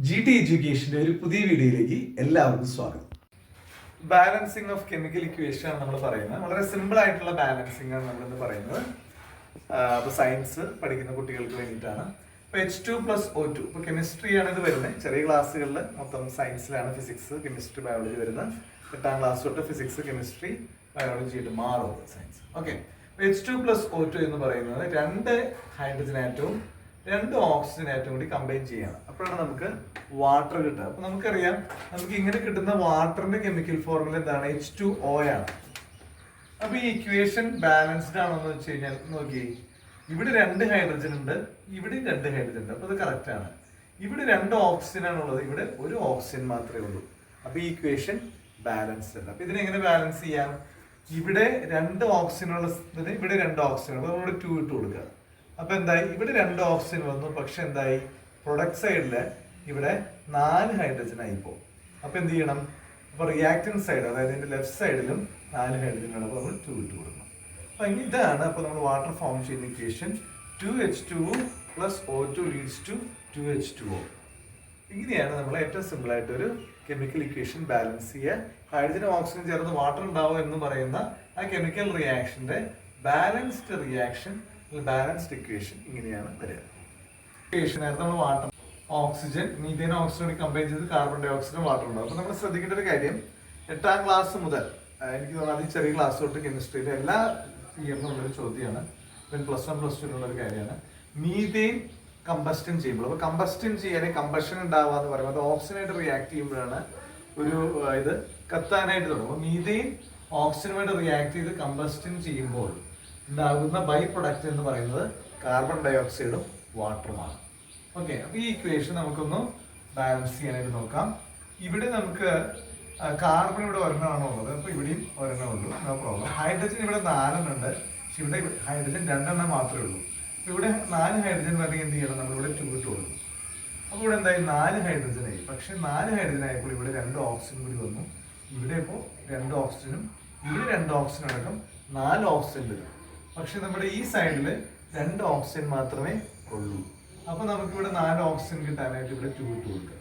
GT എഡ്യൂക്കേഷന്റെ ഒരു പുതിയ വീഡിയോയിലേക്ക് എല്ലാവർക്കും സ്വാഗതം. ബാലൻസിങ് ഓഫ് കെമിക്കൽ ഇക്വേഷൻ ആണ് നമ്മൾ പറയുന്നത്. വളരെ സിമ്പിൾ ആയിട്ടുള്ള ബാലൻസിങ് ആണ് നമ്മളിന്ന് പറയുന്നത്. അപ്പോൾ സയൻസ് പഠിക്കുന്ന കുട്ടികൾക്ക് വേണ്ടിയിട്ടാണ്. ഇപ്പോൾ H2+O2 ഇപ്പോൾ കെമിസ്ട്രി ആണ് ഇത് വരുന്നത്. ചെറിയ ക്ലാസ്സുകളിൽ മൊത്തം സയൻസിലാണ് ഫിസിക്സ്, കെമിസ്ട്രി, ബയോളജി വരുന്നത്. 8ാം ക്ലാസ് തൊട്ട് ഫിസിക്സ്, കെമിസ്ട്രി, ബയോളജി ആയിട്ട് മാറും സയൻസ്. ഓക്കെ, H2+O2 എന്ന് പറയുന്നത് രണ്ട് ഹൈഡ്രജൻ ആറ്റവും രണ്ട് ഓക്സിജൻ ആറ്റവും കൂടി കമ്പൈൻ ചെയ്യണം. അപ്പോഴാണ് നമുക്ക് വാട്ടർ കിട്ടുക. അപ്പൊ നമുക്കറിയാം, നമുക്ക് ഇങ്ങനെ കിട്ടുന്ന വാട്ടറിന്റെ കെമിക്കൽ ഫോർമുല എന്താണ്? H2O ആണ്. അപ്പൊ ഈ ഇക്വേഷൻ ബാലൻസ്ഡ് ആണോ എന്ന് വെച്ച് കഴിഞ്ഞാൽ നോക്കി, ഇവിടെ രണ്ട് ഹൈഡ്രജൻ ഉണ്ട്, ഇവിടെ രണ്ട് ഹൈഡ്രജൻ ഉണ്ട്. അപ്പൊ അത് കറക്റ്റ് ആണ്. ഇവിടെ രണ്ട് ഓക്സിജൻ ആണുള്ളത്, ഇവിടെ ഒരു ഓക്സിജൻ മാത്രമേ ഉള്ളൂ. അപ്പൊ ഈ ഇക്വേഷൻ ബാലൻസ്ഡ് ആണ്. അപ്പൊ ഇതിനെങ്ങനെ ബാലൻസ് ചെയ്യാം? ഇവിടെ രണ്ട് ഓക്സിജൻ ഉള്ളതിന് ഇവിടെ രണ്ട് ഓക്സിജൻ, അപ്പൊ നമ്മളിവിടെ 2 ഇട്ട് കൊടുക്കുക. അപ്പൊ എന്തായി? ഇവിടെ രണ്ട് ഓക്സിജൻ വന്നു, പക്ഷെ എന്തായി? പ്രൊഡക്റ്റ് സൈഡില് ഇവിടെ 4 ഹൈഡ്രജൻ ആയി പോകും. അപ്പൊ എന്ത് ചെയ്യണം? അപ്പൊ റിയാക്ടൻറ്റ് സൈഡ്, അതായത് ഇതിന്റെ ലെഫ്റ്റ് സൈഡിലും 4 ഹൈഡ്രജൻ ആണ്, അപ്പൊ നമ്മൾ 2 ഇട്ട് കൊടുക്കണം. അപ്പൊ ഇതാണ് അപ്പൊ നമ്മൾ വാട്ടർ ഫോം ചെയ്യുന്ന equation. 2H2O2 leads to 2H2O. ഇങ്ങനെയാണ് നമ്മൾ ഏറ്റവും സിമ്പിൾ ആയിട്ട് ഒരു കെമിക്കൽ ഇക്വേഷൻ ബാലൻസ് ചെയ്യുക. ഹൈഡ്രജനും ഓക്സിജൻ ചേർന്ന് വാട്ടർ ഉണ്ടാവും എന്ന് പറയുന്ന ആ കെമിക്കൽ റിയാക്ഷന്റെ ബാലൻസ്ഡ് റിയാക്ഷൻ, ബാലൻസ്ഡ് ഇക്വേഷൻ ഇങ്ങനെയാണ് വരിക. ഇക്വേഷൻ നമ്മൾ water, oxygen, methane, oxygen combine ചെയ്ത് കാർബൺ ഡൈ ഓക്സൈഡും വാട്ടർ ഉണ്ടാവും. അപ്പൊ നമ്മൾ ശ്രദ്ധിക്കേണ്ട ഒരു കാര്യം, 8ാം ക്ലാസ് മുതൽ എനിക്ക് തോന്നുന്നത് അത് ചെറിയ ക്ലാസ് തൊട്ട് കെമിസ്ട്രിയിലെ എല്ലാ ഇയറിലും ഉള്ളൊരു ചോദ്യമാണ്. +1 +2 ഉള്ളൊരു കാര്യമാണ്. മീഥേൻ കമ്പസ്റ്റൻ ചെയ്യുമ്പോൾ, അപ്പൊ കമ്പസ്റ്റൻ ചെയ്യാൻ കമ്പഷൻ ഉണ്ടാവുക എന്ന് പറയുമ്പോൾ അത് ഓക്സിജനായിട്ട് റിയാക്ട് ചെയ്യുമ്പോഴാണ് ഒരു ഇത് കത്താനായിട്ട് തുടങ്ങും. അപ്പൊ മീഥേൻ ഓക്സിജനുമായിട്ട് റിയാക്ട് ചെയ്ത് കമ്പസ്റ്റൻ ചെയ്യുമ്പോൾ ഉണ്ടാകുന്ന ബൈ പ്രൊഡക്റ്റ് എന്ന് പറയുന്നത് കാർബൺ ഡൈ ഓക്സൈഡും വാട്ടറുമാണ്. ഓക്കെ, അപ്പൊ ഈ ഇക്വേഷൻ നമുക്കൊന്ന് ബാലൻസ് ചെയ്യാനായിട്ട് നോക്കാം. ഇവിടെ നമുക്ക് കാർബൺ ഇവിടെ ഒരെണ്ണമാണോ ഉള്ളത്, അപ്പൊ ഇവിടെയും ഒരെണ്ണം ഉള്ളൂ, നോ പ്രോബ്ലം. ഹൈഡ്രജൻ ഇവിടെ 4 ഉണ്ട്, പക്ഷെ ഇവിടെ ഹൈഡ്രജൻ 2 മാത്രമേ ഉള്ളൂ. ഇവിടെ 4 ഹൈഡ്രജൻ വരണമെങ്കിൽ എന്ത് ചെയ്യണം? നമ്മളിവിടെ 2 ഇട്ട് കൊടുക്കും. അപ്പോൾ ഇവിടെ എന്തായി? 4 ഹൈഡ്രജൻ ആയി. പക്ഷെ 4 ഹൈഡ്രജൻ ആയപ്പോൾ ഇവിടെ 2 ഓക്സിജൻ കൂടി വന്നു. ഇവിടെ ഇപ്പോൾ 2 ഓക്സിജനും ഇവിടെ 2 ഓക്സിജൻ അടക്കം 4 ഓക്സിജൻ വരും. പക്ഷെ നമ്മുടെ ഈ സൈഡില് 2 ഓക്സിജൻ മാത്രമേ ഉള്ളൂ. അപ്പൊ നമുക്ക് ഇവിടെ 4 ഓക്സിജൻ കിട്ടാനായിട്ട് ഇവിടെ 2 ഇട്ട് കൊടുക്കുക.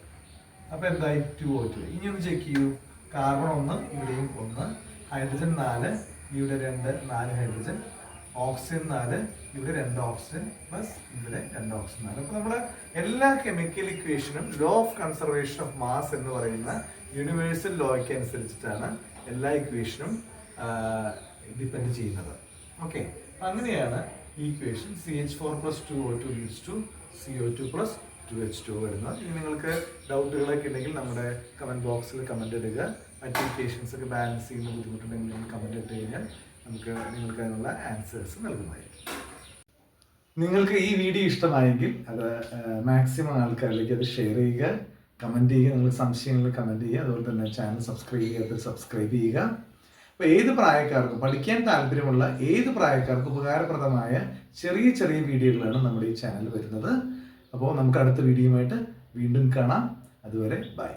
അപ്പൊ എന്തായി? 2O2. ഇനി ഒന്ന് ചെക്ക് ചെയ്യൂ. കാർബൺ 1, ഇവിടെയും 1, ഹൈഡ്രജൻ 4, ഇവിടെ 2, 4 ഹൈഡ്രജൻ, ഓക്സിജൻ 4, ഇവിടെ 2 ഓക്സിജൻ പ്ലസ് ഇവിടെ 2 ഓക്സിജൻ 4. അപ്പൊ നമ്മുടെ എല്ലാ കെമിക്കൽ ഇക്വേഷനും law of conservation of mass എന്ന് പറയുന്ന യൂണിവേഴ്സൽ ലോയ്ക്ക് അനുസരിച്ചിട്ടാണ് എല്ലാ ഇക്വേഷനും ഡിപ്പെൻഡ് ചെയ്യുന്നത്. ഓക്കെ, അങ്ങനെയാണ് ഈ equation CH4+2O2 leads to CO2+2H2O വരുന്നത്. ഇനി നിങ്ങൾക്ക് ഡൗട്ടുകളൊക്കെ ഉണ്ടെങ്കിൽ നമ്മുടെ കമന്റ് ബോക്സിൽ കമന്റ് ഇടുക. മറ്റ് ഇക്വേഷൻസ് ഒക്കെ ബാലൻസ് ചെയ്യുന്ന ബുദ്ധിമുട്ടുണ്ടെങ്കിൽ നിങ്ങൾ കമന്റ് ഇട്ട് കഴിഞ്ഞാൽ നിങ്ങൾക്ക് അതിനുള്ള ആൻസേഴ്സ് നൽകുന്നതായിരിക്കും. നിങ്ങൾക്ക് ഈ വീഡിയോ ഇഷ്ടമായെങ്കിൽ അത് മാക്സിമം ആൾക്കാരിലേക്ക് അത് ഷെയർ ചെയ്യുക, കമന്റ് ചെയ്യുക, നിങ്ങൾ സംശയങ്ങൾ കമന്റ് ചെയ്യുക. അതുപോലെ തന്നെ ചാനൽ സബ്സ്ക്രൈബ് ചെയ്യുക. അപ്പോൾ ഏത് പ്രായക്കാർക്കും, പഠിക്കാൻ താല്പര്യമുള്ള ഏത് പ്രായക്കാർക്കും ഉപകാരപ്രദമായ ചെറിയ ചെറിയ വീഡിയോകളാണ് നമ്മുടെ ഈ ചാനൽ വരുന്നത്. അപ്പോൾ നമുക്ക് അടുത്ത വീഡിയോയുമായിട്ട് വീണ്ടും കാണാം. അതുവരെ ബൈ.